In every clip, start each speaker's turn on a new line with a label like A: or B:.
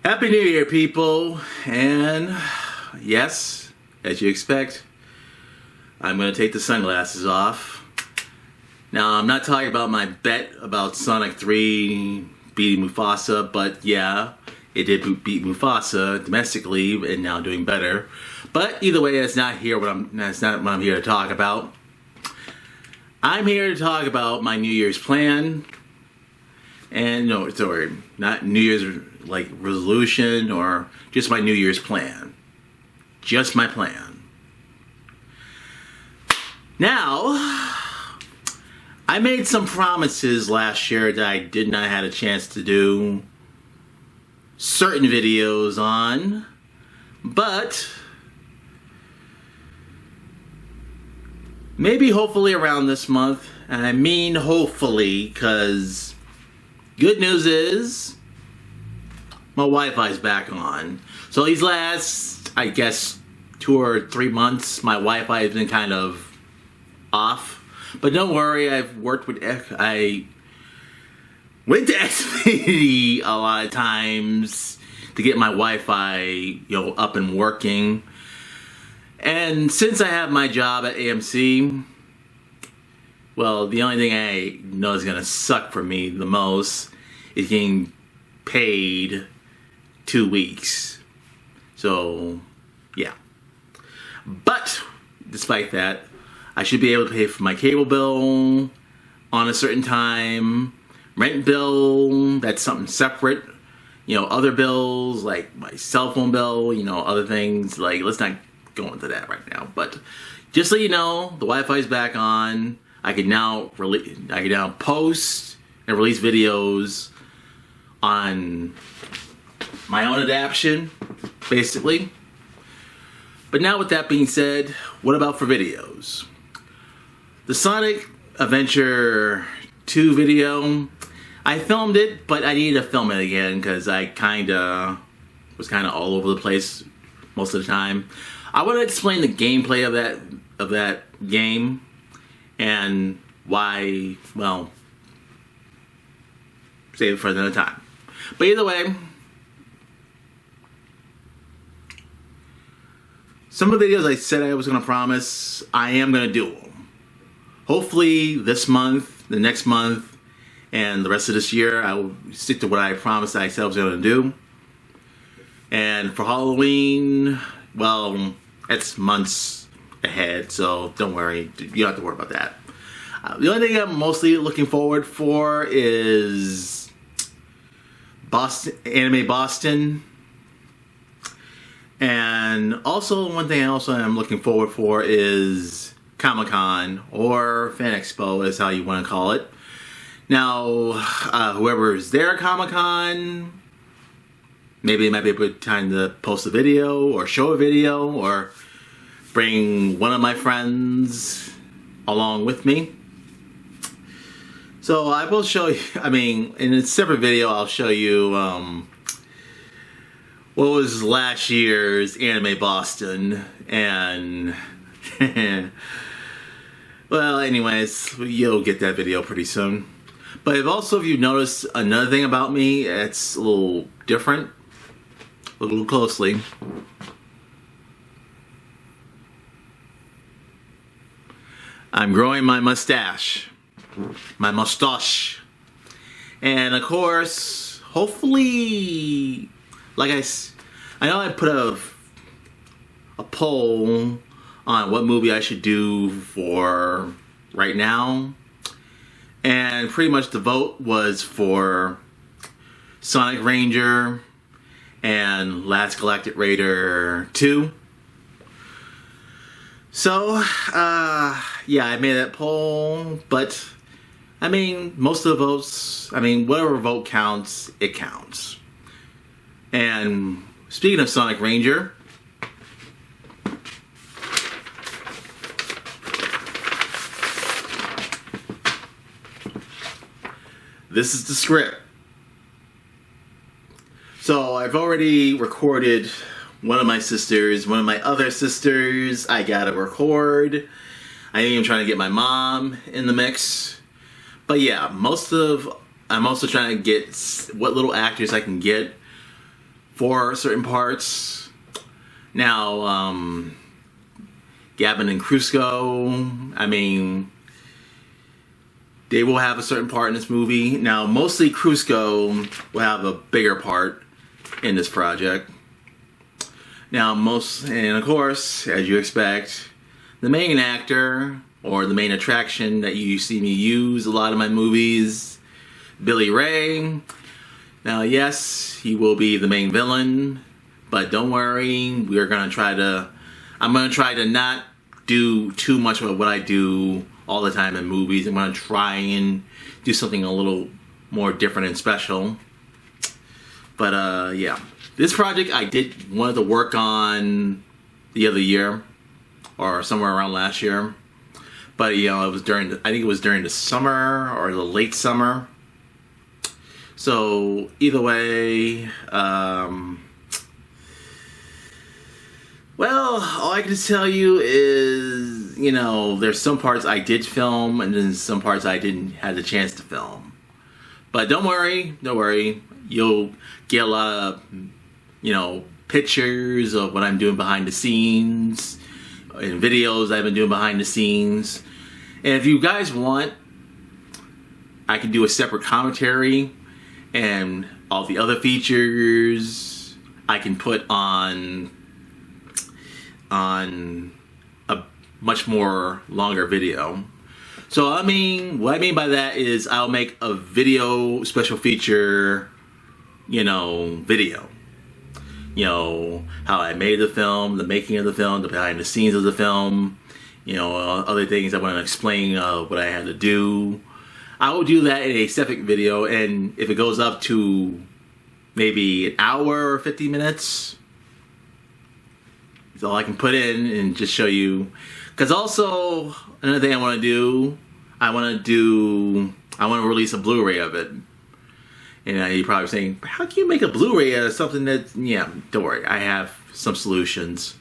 A: Happy New Year, people. And yes, as you expect, I'm going to take the sunglasses off. Now, I'm not talking about my bet about Sonic 3 beating Mufasa, but yeah, it did beat Mufasa domestically and now doing better. But either way, that's not what I'm here to talk about. I'm here to talk about my New Year's plan. And no, sorry, not New Year's like resolution or just my New Year's plan. Just my plan. Now, I made some promises last year that I did not have a chance to do certain videos on, but maybe hopefully around this month, and I mean hopefully because good news is my Wi-Fi's back on. So these last, I guess, 2 or 3 months, my Wi-Fi has been kind of off. But don't worry, I went to Xfinity a lot of times to get my Wi-Fi, up and working. And since I have my job at AMC, well, the only thing I know is gonna suck for me the most is getting paid 2 weeks. So, yeah. But, despite that, I should be able to pay for my cable bill on a certain time, rent bill, that's something separate, other bills, like my cell phone bill, other things, like, let's not go into that right now. But, just so you know, the Wi-Fi is back on. I can now post and release videos on my own adaptation, basically. But now with that being said, what about for videos? The Sonic Adventure 2 video, I filmed it, but I needed to film it again because I was all over the place most of the time. I want to explain the gameplay of that game and why, well, save it for another time. But either way, some of the videos I said I was going to promise, I am going to do them. Hopefully this month, the next month, and the rest of this year, I will stick to what I promised I said I was going to do. And for Halloween, well, it's months ahead, so don't worry. You don't have to worry about that. The only thing I'm mostly looking forward for is Anime Boston. And also, one thing I'm looking forward for is Comic-Con, or Fan Expo is how you want to call it. Now, whoever's there at Comic-Con, maybe it might be a good time to post a video, or show a video, or bring one of my friends along with me. So I will show you, in a separate video I'll show you what was last year's Anime Boston, and well, anyways, you'll get that video pretty soon. But if you notice another thing about me, it's a little different. Look a little closely. I'm growing my mustache. My mustache. And of course, hopefully, like I know I put a poll on what movie I should do for right now, and pretty much the vote was for Sonic Ranger and Last Galactic Raider 2. So, yeah, I made that poll, but most of the votes, whatever vote counts, it counts. And speaking of Sonic Ranger, this is the script. So I've already recorded one of my other sisters, I gotta record. I am trying to get my mom in the mix. But yeah, I'm also trying to get what little actors I can get for certain parts. Now, Gavin and Cusco, I mean, they will have a certain part in this movie. Now, mostly Cusco will have a bigger part in this project. Now, and of course, as you expect, the main actor, or the main attraction that you see me use a lot of my movies, Billy Ray. Now, yes, he will be the main villain, but don't worry, I'm going to try to not do too much of what I do all the time in movies. I'm going to try and do something a little more different and special. But yeah, this project I wanted to work on the other year, or somewhere around last year. But it was I think it was during the summer or the late summer. So either way, well, all I can tell you is, there's some parts I did film, and then some parts I didn't have the chance to film. But don't worry. You'll get a lot of, pictures of what I'm doing behind the scenes, and videos I've been doing behind the scenes. And if you guys want, I can do a separate commentary, and all the other features I can put on a much more longer video. So what I mean by that is I'll make a video special feature, video. How I made the film, the making of the film, the behind the scenes of the film, other things I want to explain what I had to do. I will do that in a separate video, and if it goes up to maybe an hour or 50 minutes, that's all I can put in and just show you. Because also, another thing I want to do, I want to release a Blu-ray of it. And you're probably saying, how can you make a Blu-ray of something that, don't worry, I have some solutions.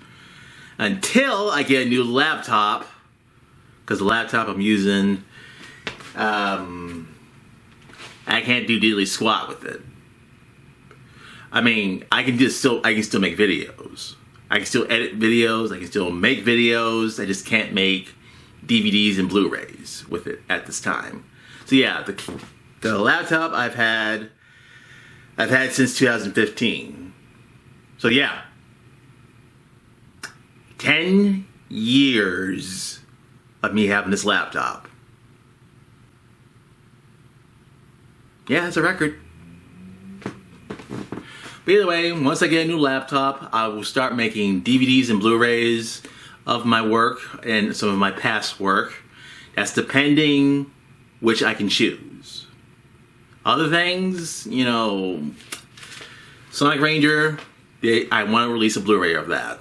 A: Until I get a new laptop, because the laptop I'm using, I can't do diddly squat with it. I mean, I can still make videos. I can still edit videos, I can still make videos, I just can't make DVDs and Blu-rays with it at this time. So yeah, the laptop I've had since 2015. So yeah, 10 years of me having this laptop. Yeah, it's a record. But either way, once I get a new laptop, I will start making DVDs and Blu-rays of my work and some of my past work. That's depending which I can choose. Other things, Sonic Ranger, I want to release a Blu-ray of that.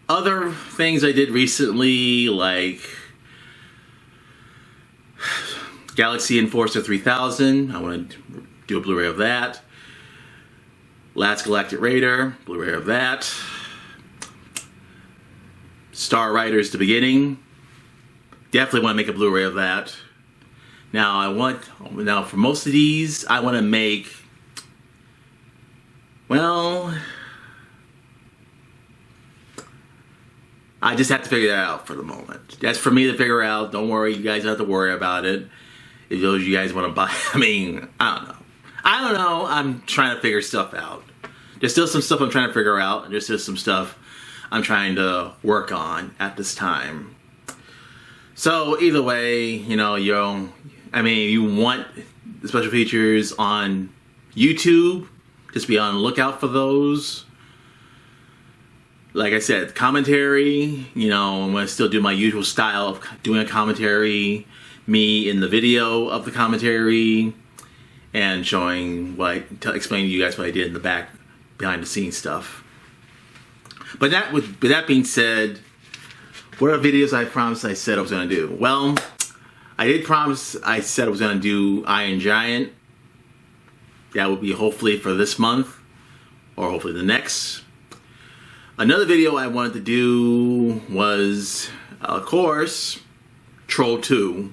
A: Other things I did recently, like Galaxy Enforcer 3000, I want to do a Blu-ray of that. Last Galactic Raider, Blu-ray of that. Star Riders: The Beginning, definitely want to make a Blu-ray of that. Now for most of these, I want to make, well, I just have to figure that out for the moment. That's for me to figure out. Don't worry, you guys don't have to worry about it. If those of you guys want to buy, I don't know. I'm trying to figure stuff out. There's still some stuff I'm trying to figure out, and there's still some stuff I'm trying to work on at this time. So either way, you want the special features on YouTube, just be on the lookout for those. Like I said, commentary, I'm going to still do my usual style of doing a commentary, me in the video of the commentary, and explaining to you guys what I did in the back, behind the scenes stuff. But with that being said, what are videos I promised I said I was going to do? Well, I did promise I said I was going to do Iron Giant. That will be hopefully for this month, or hopefully the next. Another video I wanted to do was, of course, Troll 2.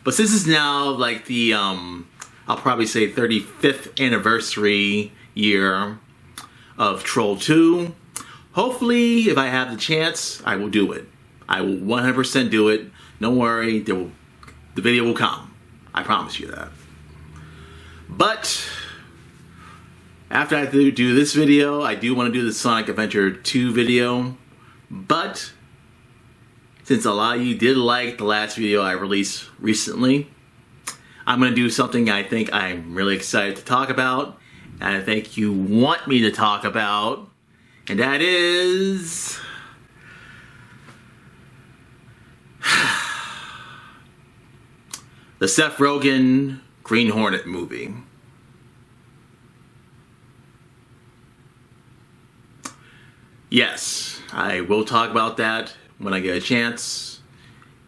A: But since it's now like the, I'll probably say 35th anniversary year of Troll 2. Hopefully, if I have the chance, I will do it. I will 100% do it. Don't worry, the video will come. I promise you that. But after I do this video, I do want to do the Sonic Adventure 2 video. But since a lot of you did like the last video I released recently, I'm going to do something I think I'm really excited to talk about, and I think you want me to talk about, and that is the Seth Rogen Green Hornet movie. Yes, I will talk about that when I get a chance,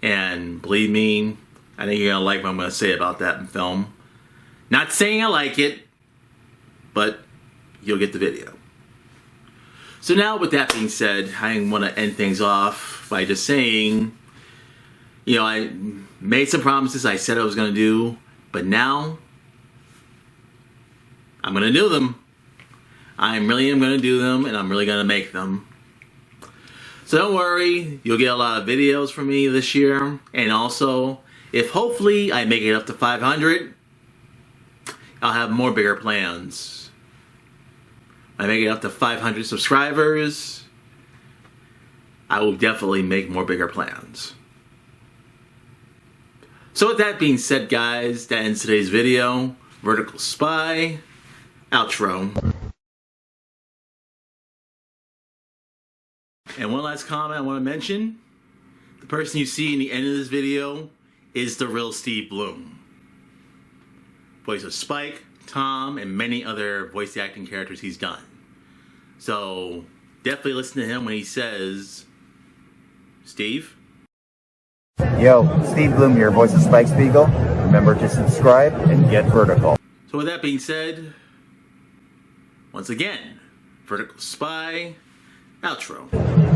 A: and believe me, I think you're going to like what I'm going to say about that film. Not saying I like it, but you'll get the video. So now, with that being said, I want to end things off by just saying, you know, I made some promises I said I was going to do, but now I'm going to do them. I really am going to do them, and I'm really going to make them. So don't worry, you'll get a lot of videos from me this year, and also, if hopefully I make it up to 500, I'll have more bigger plans. When I make it up to 500 subscribers, I will definitely make more bigger plans. So with that being said, guys, that ends today's video. Vertical Spy, outro. And one last comment I want to mention. The person you see in the end of this video is the real Steve Blum. Voice of Spike, Tom, and many other voice acting characters he's done. So definitely listen to him when he says, Steve?
B: Yo, Steve Blum here, voice of Spike Spiegel. Remember to subscribe and get vertical.
A: So with that being said, once again, Vertical Spy, outro.